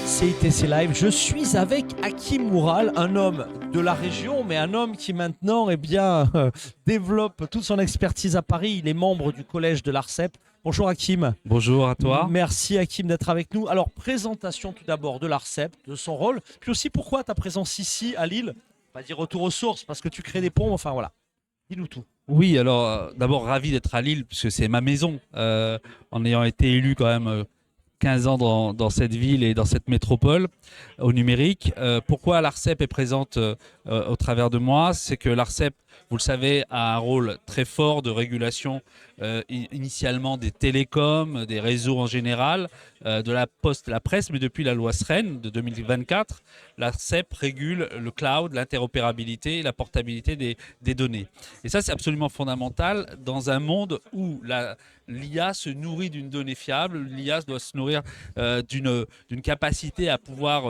CITC Live. Je suis avec Hakim Moural, un homme de la région, mais un homme qui maintenant développe toute son expertise à Paris. Il est membre du collège de l'ARCEP. Bonjour Hakim. Bonjour à toi. Merci Hakim d'être avec nous. Alors, présentation tout d'abord de l'ARCEP, de son rôle, puis aussi pourquoi ta présence ici à Lille. Pas dire retour aux sources parce que tu crées des ponts, enfin voilà. Dis-nous tout. Oui, alors d'abord ravi d'être à Lille puisque c'est ma maison, en ayant été élu quand même 15 ans dans cette ville et dans cette métropole au numérique. Pourquoi l'ARCEP est présente au travers de moi? C'est que l'ARCEP, vous le savez, a un rôle très fort de régulation initialement des télécoms, des réseaux en général, de la poste, la presse, mais depuis la loi SREN de 2024, l'ARCEP régule le cloud, l'interopérabilité et la portabilité des données. Et ça, c'est absolument fondamental dans un monde où l'IA se nourrit d'une donnée fiable. L'IA doit se nourrir d'une capacité à pouvoir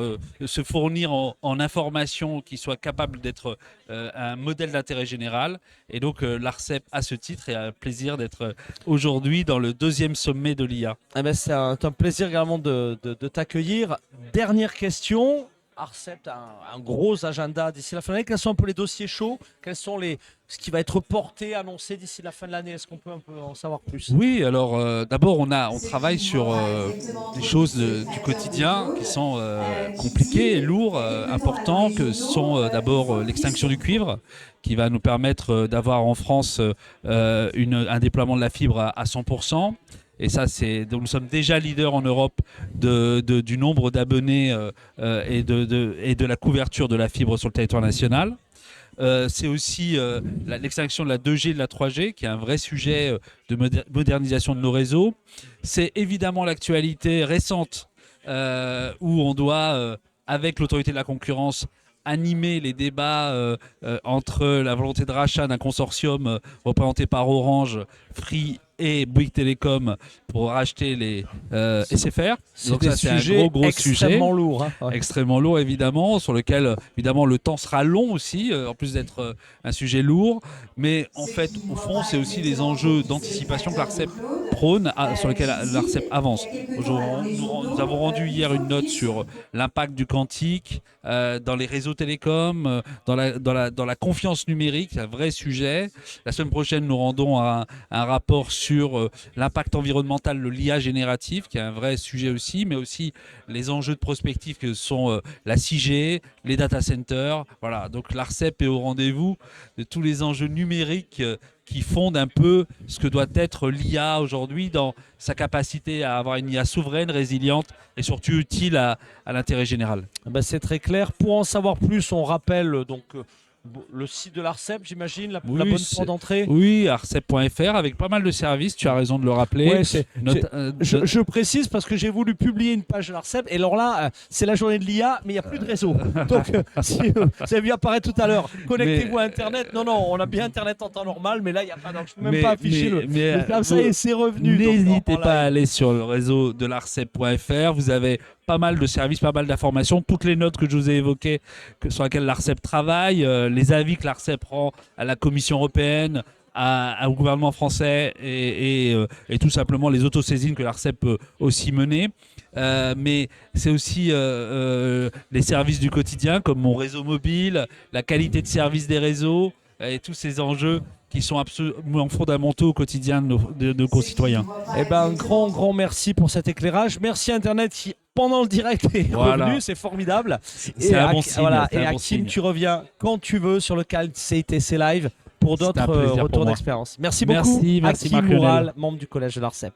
se fournir en informations qui soient capables d'être un modèle d'intérêt général. Et donc l'ARCEP, à ce titre, a un plaisir d'être aujourd'hui dans le 2e sommet de l'IA. Eh ben, c'est un plaisir également de t'accueillir. Dernière question. ARCEP a un gros agenda d'ici la fin de l'année. Quels sont un peu les dossiers chauds? Quels sont ce qui va être porté, annoncé d'ici la fin de l'année? Est-ce qu'on peut un peu en savoir plus? Oui, alors d'abord on travaille sur des choses du quotidien qui sont compliquées, lourds, importants, que sont d'abord l'extinction du cuivre, qui va nous permettre d'avoir en France un déploiement de la fibre à 100%. Et ça, donc nous sommes déjà leaders en Europe du nombre d'abonnés et de la couverture de la fibre sur le territoire national. C'est aussi l'extinction de la 2G et de la 3G, qui est un vrai sujet de modernisation de nos réseaux. C'est évidemment l'actualité récente où on doit, avec l'autorité de la concurrence, animer les débats entre la volonté de rachat d'un consortium représenté par Orange, Free et Bouygues Télécom pour racheter les SFR. Donc ça, c'est un gros extrêmement sujet. Lourd. Hein. Ouais. Extrêmement lourd, évidemment, sur lequel, évidemment, le temps sera long aussi, en plus d'être un sujet lourd. Mais en fait, au fond, c'est aussi des enjeux d'anticipation que l'ARCEP prône, sur lesquels l'ARCEP avance. Nous avons rendu hier une note sur l'impact du quantique dans les réseaux télécoms, dans la confiance numérique, c'est un vrai sujet. La semaine prochaine, nous rendons un rapport sur l'impact environnemental de l'IA générative, qui est un vrai sujet aussi, mais aussi les enjeux de prospective que sont la 6G, les data centers. Voilà, donc l'ARCEP est au rendez-vous de tous les enjeux numériques qui fondent un peu ce que doit être l'IA aujourd'hui dans sa capacité à avoir une IA souveraine, résiliente et surtout utile à l'intérêt général. Ben, c'est très clair. Pour en savoir plus, on rappelle le site de l'ARCEP, j'imagine, la bonne porte d'entrée. Oui, arcep.fr avec pas mal de services, tu as raison de le rappeler. Ouais, je précise parce que j'ai voulu publier une page de l'ARCEP et alors là, c'est la journée de l'IA, mais il n'y a plus de réseau. Donc, si vous avez vu apparaître tout à l'heure, connectez-vous à Internet. Non, on a bien Internet en temps normal, mais là, il n'y a pas. Donc, je ne peux même pas afficher ça et c'est revenu. N'hésitez pas à aller sur le réseau de l'arcep.fr. Vous avez pas mal de services, pas mal d'informations, toutes les notes que je vous ai évoquées, sur lesquelles l'ARCEP travaille, les avis que l'ARCEP rend à la Commission européenne, au gouvernement français et tout simplement les autosaisines que l'ARCEP peut aussi mener. Mais c'est aussi les services du quotidien comme mon réseau mobile, la qualité de service des réseaux et tous ces enjeux qui sont absolument fondamentaux au quotidien de nos concitoyens. Eh ben, un grand merci pour cet éclairage. Merci Internet qui, pendant le direct, est revenu. C'est formidable. C'est un bon signe. Voilà. Et Hakim, tu reviens quand tu veux sur le canal CITC Live pour d'autres retours d'expérience. Merci beaucoup. Merci Hakim Moural, membre du collège de l'ARCEP.